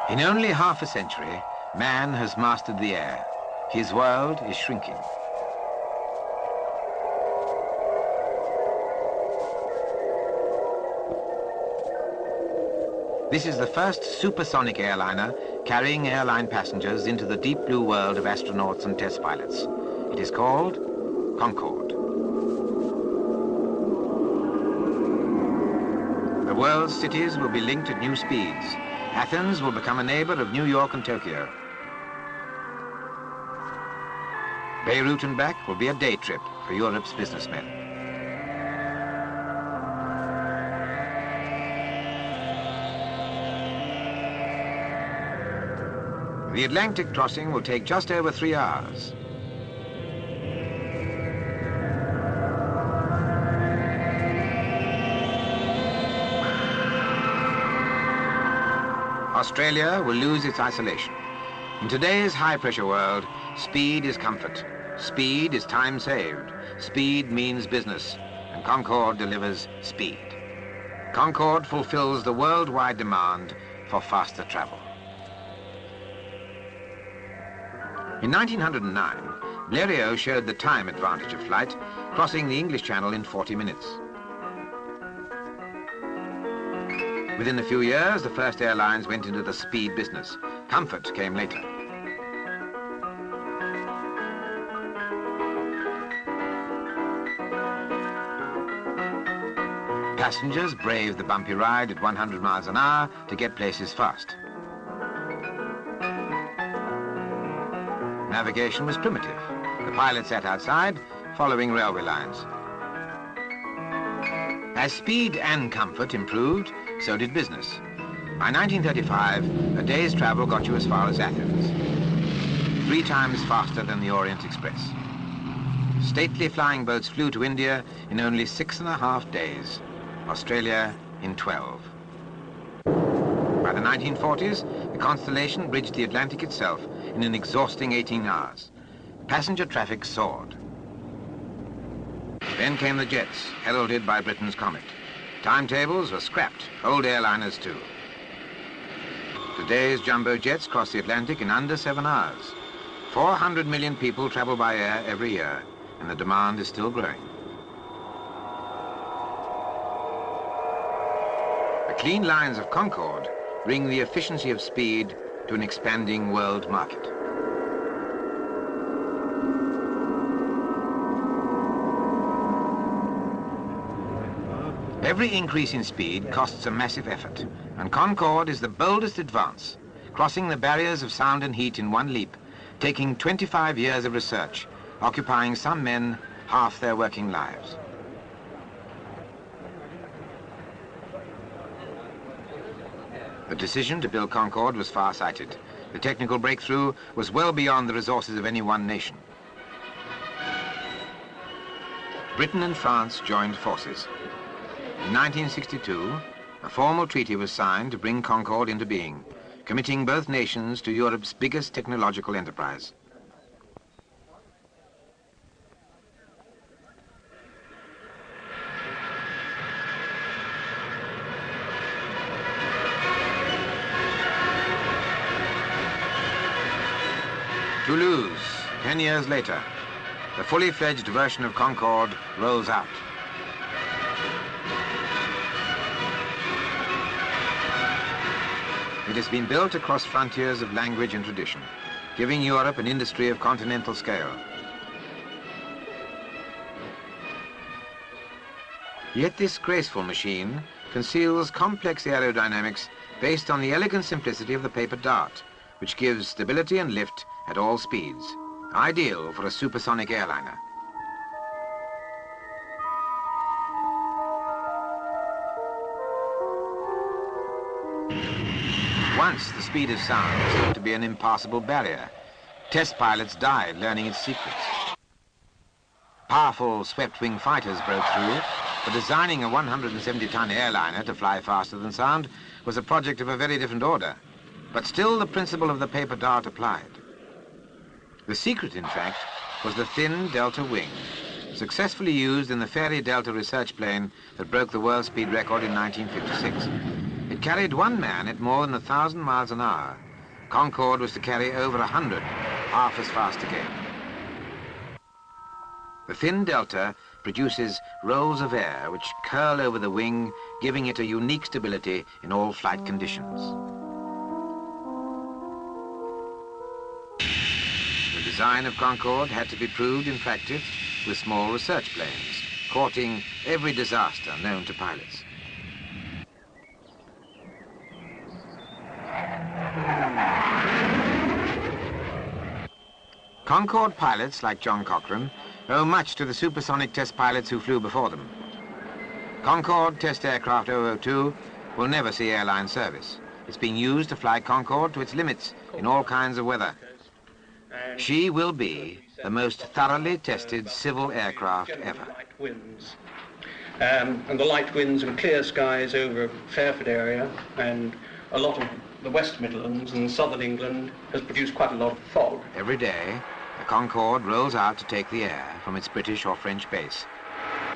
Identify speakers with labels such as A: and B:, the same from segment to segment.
A: In only half a century, man has mastered the air. His world is shrinking. This is the first supersonic airliner carrying airline passengers into the deep blue world of astronauts and test pilots. It is called Concorde. The world's cities will be linked at new speeds. Athens will become a neighbor of New York and Tokyo. Beirut and back will be a day trip for Europe's businessmen. The Atlantic crossing will take just over 3 hours. Australia will lose its isolation. In today's high-pressure world, speed is comfort. Speed is time saved. Speed means business, and Concorde delivers speed. Concorde fulfills the worldwide demand for faster travel. In 1909, Blériot showed the time advantage of flight, crossing the English Channel in 40 minutes. Within a few years, the first airlines went into the speed business. Comfort came later. Passengers braved the bumpy ride at 100 miles an hour to get places fast. Navigation was primitive. The pilot sat outside, following railway lines. As speed and comfort improved, so did business. By 1935, a day's travel got you as far as Athens, 3 times faster than the Orient Express. Stately flying boats flew to India in only 6.5 days, Australia in 12. By the 1940s, the Constellation bridged the Atlantic itself in an exhausting 18 hours. Passenger traffic soared. Then came the jets, heralded by Britain's Comet. Timetables were scrapped, old airliners too. Today's jumbo jets cross the Atlantic in under 7 hours. 400 million people travel by air every year, and the demand is still growing. The clean lines of Concorde bring the efficiency of speed to an expanding world market. Every increase in speed costs a massive effort, and Concorde is the boldest advance, crossing the barriers of sound and heat in one leap, taking 25 years of research, occupying some men half their working lives. The decision to build Concorde was far-sighted. The technical breakthrough was well beyond the resources of any one nation. Britain and France joined forces. In 1962, a formal treaty was signed to bring Concorde into being, committing both nations to Europe's biggest technological enterprise. Toulouse, 10 years later, the fully fledged version of Concorde rolls out. It has been built across frontiers of language and tradition, giving Europe an industry of continental scale. Yet this graceful machine conceals complex aerodynamics based on the elegant simplicity of the paper dart, which gives stability and lift at all speeds, ideal for a supersonic airliner. Once the speed of sound was thought to be an impassable barrier. Test pilots died learning its secrets. Powerful swept-wing fighters broke through, but designing a 170-ton airliner to fly faster than sound was a project of a very different order. But still the principle of the paper dart applied. The secret, in fact, was the thin delta wing, successfully used in the Fairey Delta research plane that broke the world speed record in 1956. It carried one man at more than 1,000 miles an hour. Concorde was to carry over 100, half as fast again. The thin delta produces rolls of air which curl over the wing, giving it a unique stability in all flight conditions. The design of Concorde had to be proved in practice with small research planes, courting every disaster known to pilots. Concorde pilots, like John Cochrane, owe much to the supersonic test pilots who flew before them. Concorde test aircraft 002 will never see airline service. It's being used to fly Concorde to its limits in all kinds of weather. She will be the most thoroughly tested civil aircraft ever.
B: And the light winds and clear skies over Fairford area and a lot of the West Midlands and southern England has produced quite a lot of fog.
A: Every day, the Concorde rolls out to take the air from its British or French base.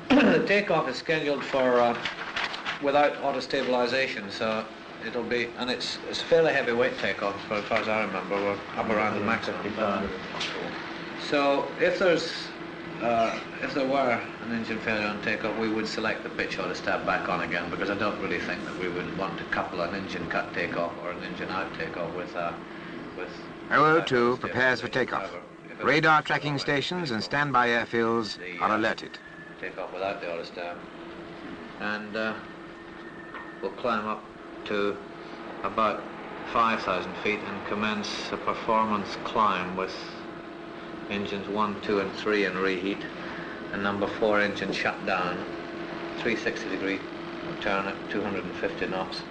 C: The takeoff is scheduled for without auto stabilization, so it'll be, and it's a fairly heavyweight takeoff as far as I remember. We're up around the maximum. So if there were an engine failure on takeoff, we would select the pitch auto stab back on again, because I don't really think that we would want to couple an engine cut takeoff or an engine out takeoff with
A: 002 prepares for takeoff. Radar tracking stations and standby airfields are alerted.
C: Takeoff without the auto stab, and we'll climb up to about 5,000 feet and commence a performance climb with engines 1, 2 and 3 in reheat and number 4 engine shut down, 360-degree turn at 250 knots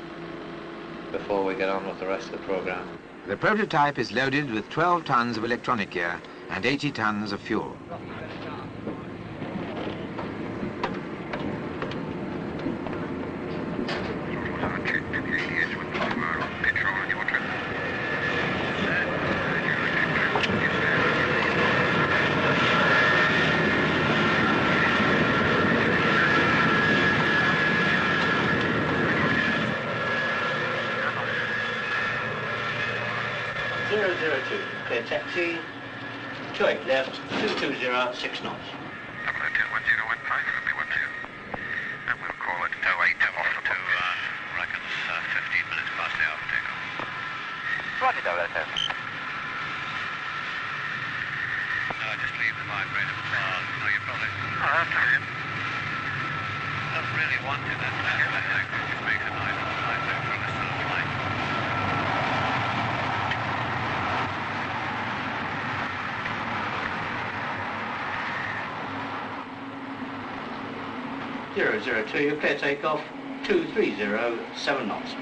C: before we get on with the rest of the program.
A: The prototype is loaded with 12 tons of electronic gear and 80 tons of fuel.
D: Clear taxi, 28 left, 220, 6 knots.
E: 0021015 will be with you. And we'll call it 08 off the
C: Reckons 15 minutes past the hour for takeoff.
E: Roger, 002.
C: No, just leave the vibrator. No, you probably don't really want to. That just makes a nice vibrator for this sort of flight.
D: Zero 02, you clear takeoff, 230, 7 knots.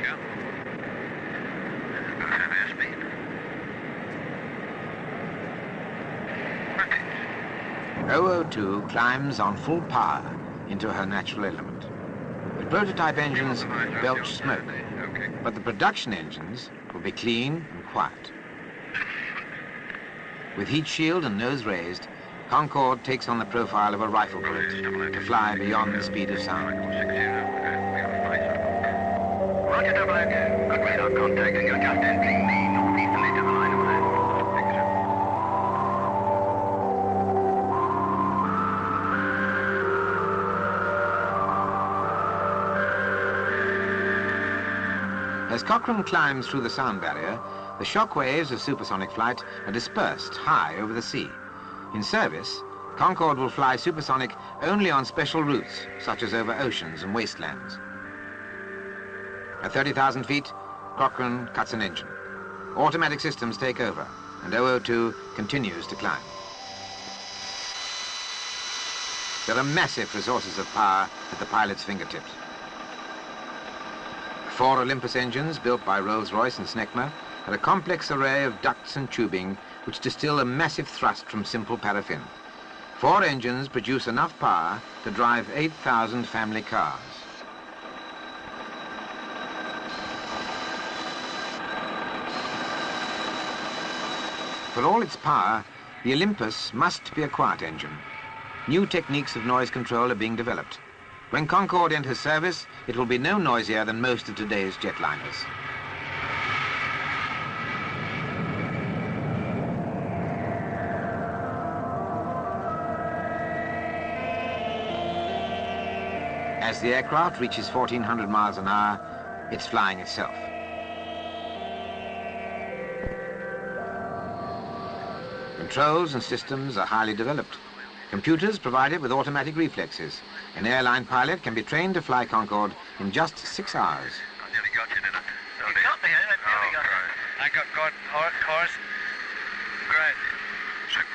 E: Yeah. That's our speed. Rotate.
A: 002 climbs on full power into her natural element. The prototype engines belch smoke, but the production engines will be clean and quiet. With heat shield and nose raised, Concorde takes on the profile of a rifle bullet to fly beyond the speed of sound.
E: Roger, 002. Good radar contact, and you're just entering the northeastern edge of the line of fire.
A: As Cochrane climbs through the sound barrier, the shock waves of supersonic flight are dispersed high over the sea. In service, Concorde will fly supersonic only on special routes, such as over oceans and wastelands. At 30,000 feet, Cochrane cuts an engine. Automatic systems take over, and 002 continues to climb. There are massive resources of power at the pilot's fingertips. 4 Olympus engines, built by Rolls-Royce and Snecma, are a complex array of ducts and tubing which distill a massive thrust from simple paraffin. 4 engines produce enough power to drive 8,000 family cars. For all its power, the Olympus must be a quiet engine. New techniques of noise control are being developed. When Concorde enters service, it will be no noisier than most of today's jetliners. As the aircraft reaches 1,400 miles an hour, it's flying itself. Controls and systems are highly developed. Computers provide it with automatic reflexes. An airline pilot can be trained to fly Concorde in just 6 hours.
E: I nearly got you, didn't I?
D: You got me, I nearly got it.
E: I got course. Great. Super.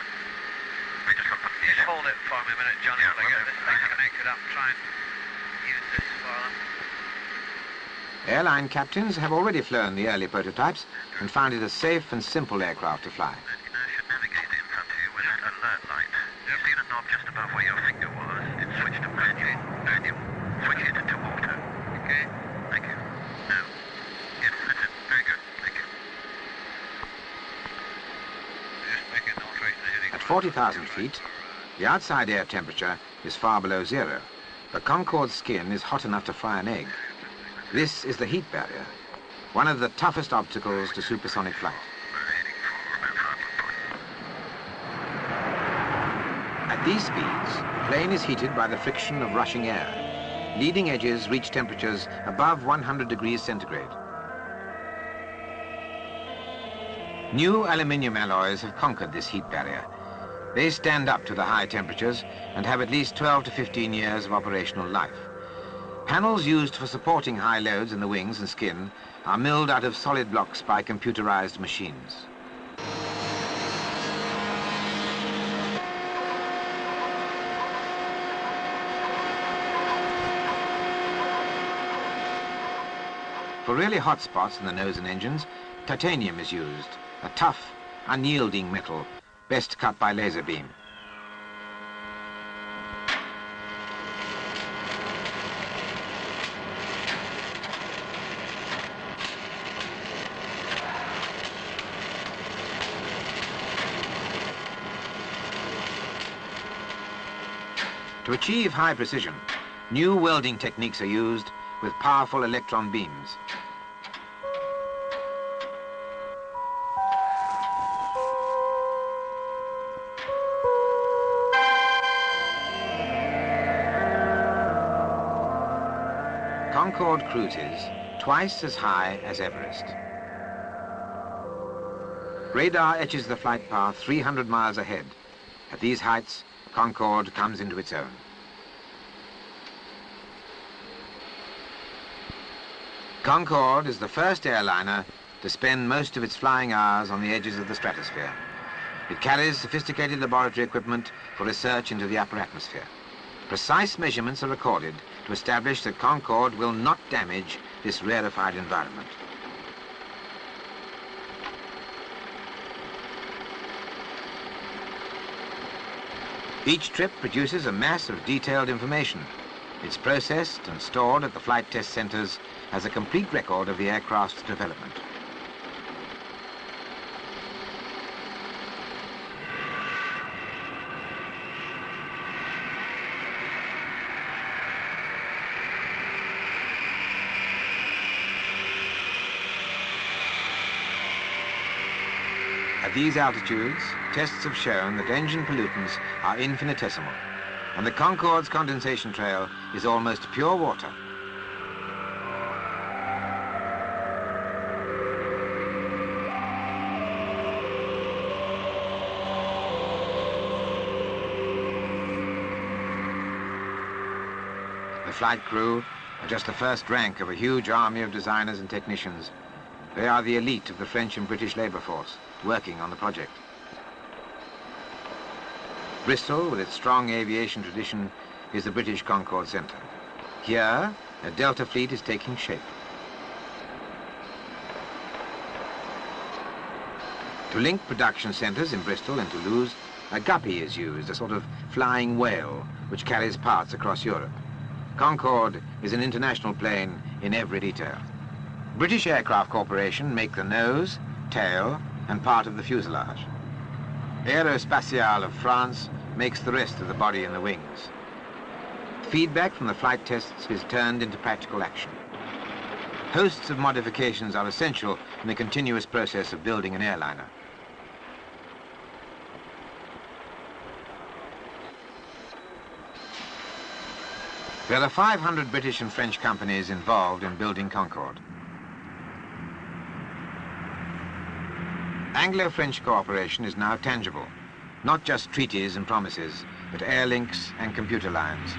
E: We just got
C: Just hold it for me a minute, Johnny,
E: Yeah,
C: till I get
E: okay.
C: this thing connected up. Try and use this for them.
A: Airline captains have already flown the early prototypes and found it a safe and simple aircraft to fly.
E: And you now should navigate in front of you with that alert light. You see the knob just above where your finger was? It's switched to manual. Manual. Switch it to auto.
C: Okay.
E: Thank you. Now. Yes, that's it. Very good. Thank you.
C: Just making an alteration of heading.
A: At 40,000 feet, the outside air temperature is far below zero. The Concorde's skin is hot enough to fry an egg. This is the heat barrier, one of the toughest obstacles to supersonic flight.
E: We're heading for about half a point.
A: At these speeds, the plane is heated by the friction of rushing air. Leading edges reach temperatures above 100 degrees centigrade. New aluminium alloys have conquered this heat barrier. They stand up to the high temperatures and have at least 12 to 15 years of operational life. Panels used for supporting high loads in the wings and skin are milled out of solid blocks by computerized machines. For really hot spots in the nose and engines, titanium is used, a tough, unyielding metal, best cut by laser beam. To achieve high precision, new welding techniques are used with powerful electron beams. Concorde cruises twice as high as Everest. Radar etches the flight path 300 miles ahead. At these heights, Concorde comes into its own. Concorde is the first airliner to spend most of its flying hours on the edges of the stratosphere. It carries sophisticated laboratory equipment for research into the upper atmosphere. Precise measurements are recorded to establish that Concorde will not damage this rarefied environment. Each trip produces a mass of detailed information. It's processed and stored at the flight test centers as a complete record of the aircraft's development. At these altitudes, tests have shown that engine pollutants are infinitesimal, and the Concorde's condensation trail is almost pure water. The flight crew are just the first rank of a huge army of designers and technicians. They are the elite of the French and British labour force working on the project. Bristol, with its strong aviation tradition, is the British Concorde Centre. Here, a Delta fleet is taking shape. To link production centres in Bristol and Toulouse, a guppy is used, a sort of flying whale, which carries parts across Europe. Concorde is an international plane in every detail. British Aircraft Corporation make the nose, tail, and part of the fuselage. Aerospatiale of France makes the rest of the body and the wings. Feedback from the flight tests is turned into practical action. Hosts of modifications are essential in the continuous process of building an airliner. There are 500 British and French companies involved in building Concorde. Anglo-French cooperation is now tangible, not just treaties and promises, but air links and computer lines.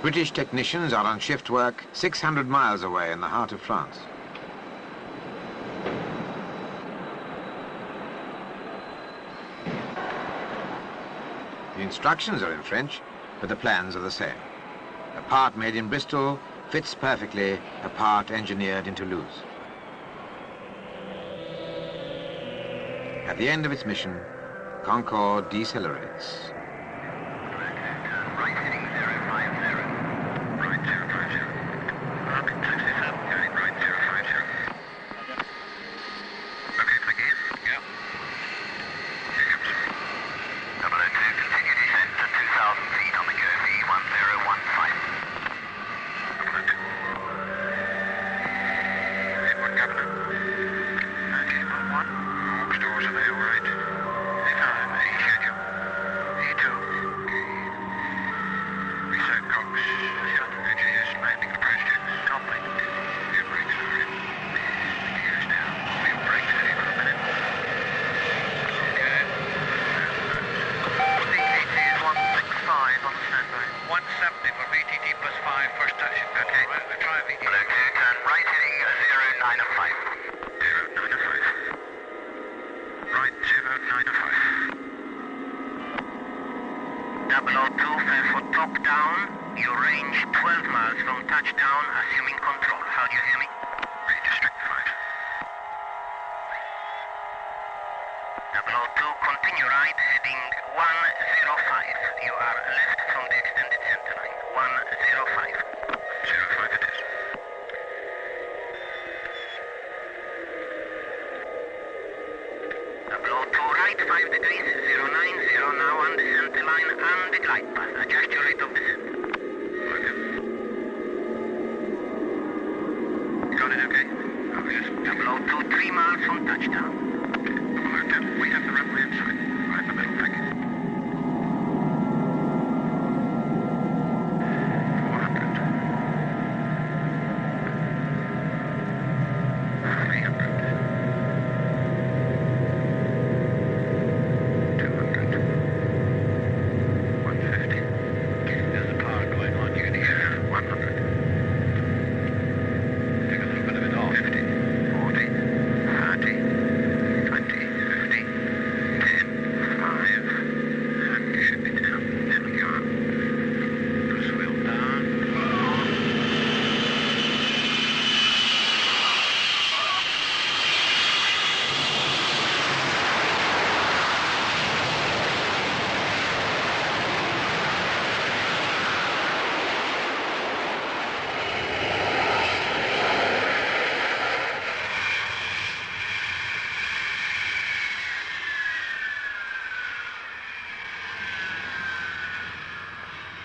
A: British technicians are on shift work 600 miles away in the heart of France. The instructions are in French, but the plans are the same. A part made in Bristol fits perfectly a part engineered in Toulouse. At the end of its mission, Concorde decelerates.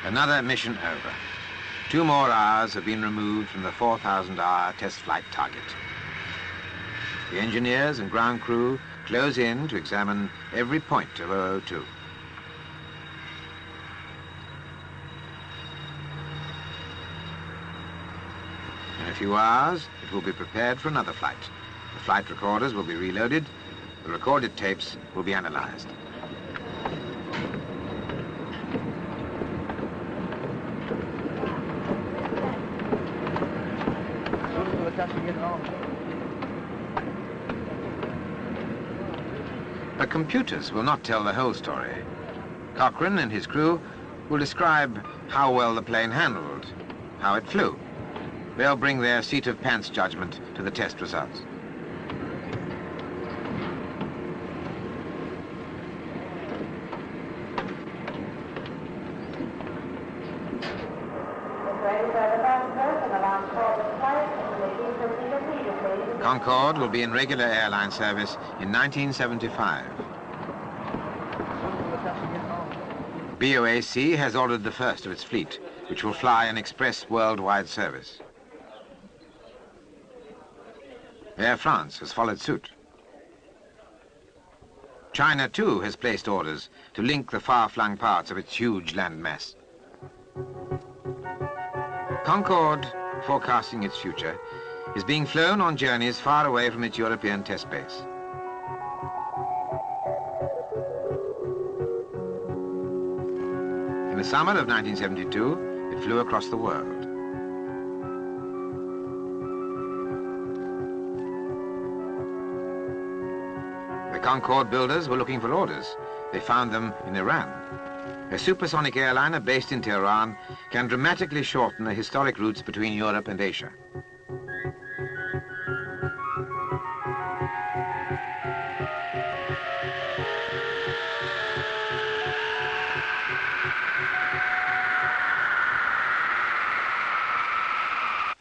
A: Another mission over. 2 more hours have been removed from the 4,000-hour test flight target. The engineers and ground crew close in to examine every point of 002. In a few hours, it will be prepared for another flight. The flight recorders will be reloaded. The recorded tapes will be analyzed. But computers will not tell the whole story. Cochrane and his crew will describe how well the plane handled, how it flew. They'll bring their seat of pants judgment to the test results.
F: Ready for the first person, the last call of the flight, and the team proceed immediately to
A: Concorde will be in regular airline service in 1975. BOAC has ordered the first of its fleet, which will fly an express worldwide service. Air France has followed suit. China, too, has placed orders to link the far-flung parts of its huge landmass. Concorde, forecasting its future, is being flown on journeys far away from its European test base. In the summer of 1972, it flew across the world. The Concorde builders were looking for orders. They found them in Iran. A supersonic airliner based in Tehran can dramatically shorten the historic routes between Europe and Asia.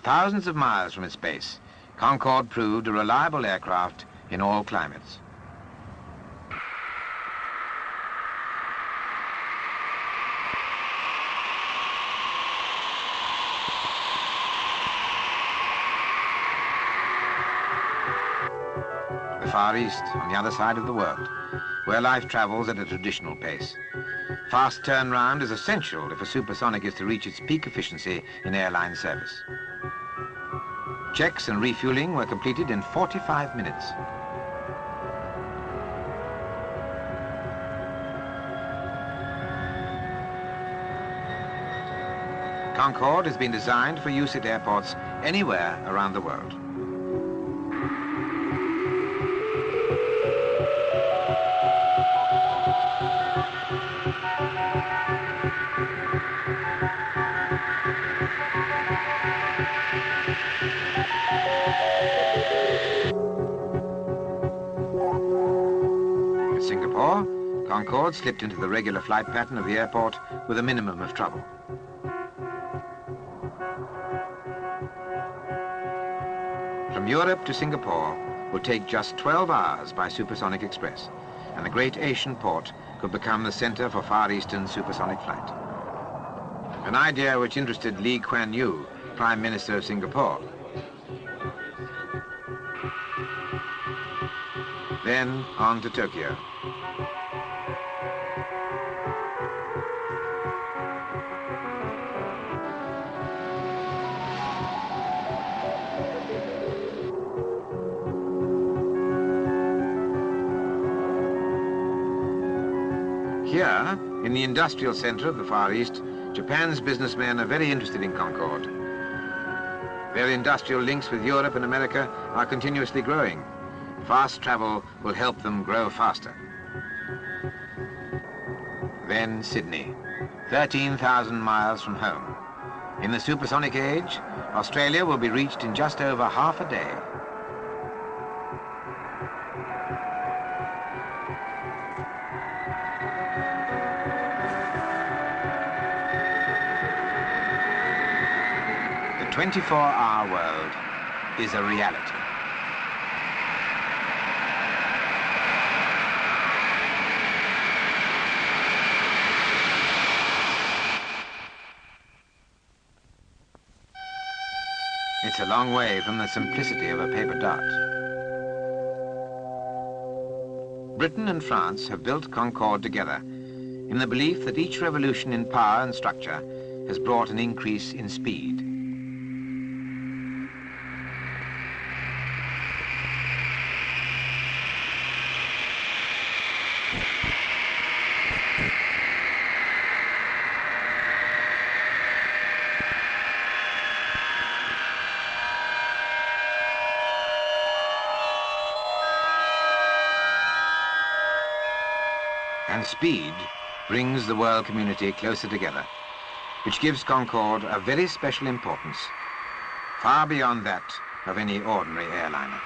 A: Thousands of miles from its base, Concorde proved a reliable aircraft in all climates. The Far East, on the other side of the world, where life travels at a traditional pace. Fast turnaround is essential if a supersonic is to reach its peak efficiency in airline service. Checks and refueling were completed in 45 minutes. Concorde has been designed for use at airports anywhere around the world. At Singapore, Concorde slipped into the regular flight pattern of the airport with a minimum of trouble. From Europe to Singapore will take just 12 hours by supersonic express, and the great Asian port could become the center for Far Eastern supersonic flight. An idea which interested Lee Kuan Yew, Prime Minister of Singapore. Then on to Tokyo. Here, in the industrial center of the Far East, Japan's businessmen are very interested in Concorde. Their industrial links with Europe and America are continuously growing. Fast travel will help them grow faster. Then Sydney, 13,000 miles from home. In the supersonic age, Australia will be reached in just over half a day. The 24-hour world is a reality. It's a long way from the simplicity of a paper dart. Britain and France have built Concorde together in the belief that each revolution in power and structure has brought an increase in speed. And speed brings the world community closer together, which gives Concorde a very special importance, far beyond that of any ordinary airliner.